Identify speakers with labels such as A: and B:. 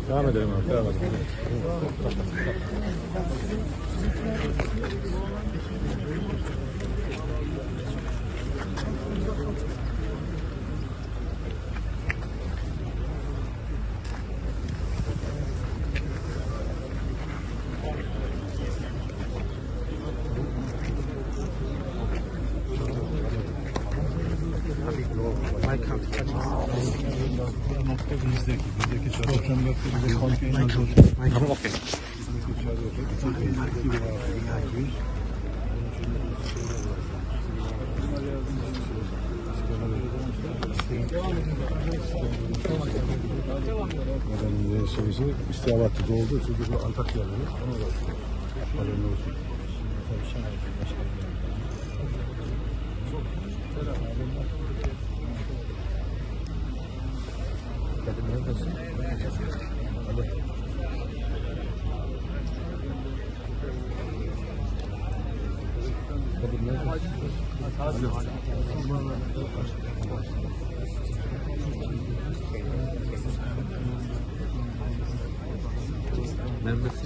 A: Devam edelim abi. Devam edelim. Bizdeki çadır. Tamam, okey. Adamın şeysi İstihabatçı'da oldu. Çünkü bu Antakya'da. Ona da haberin olsun.
B: Memnun.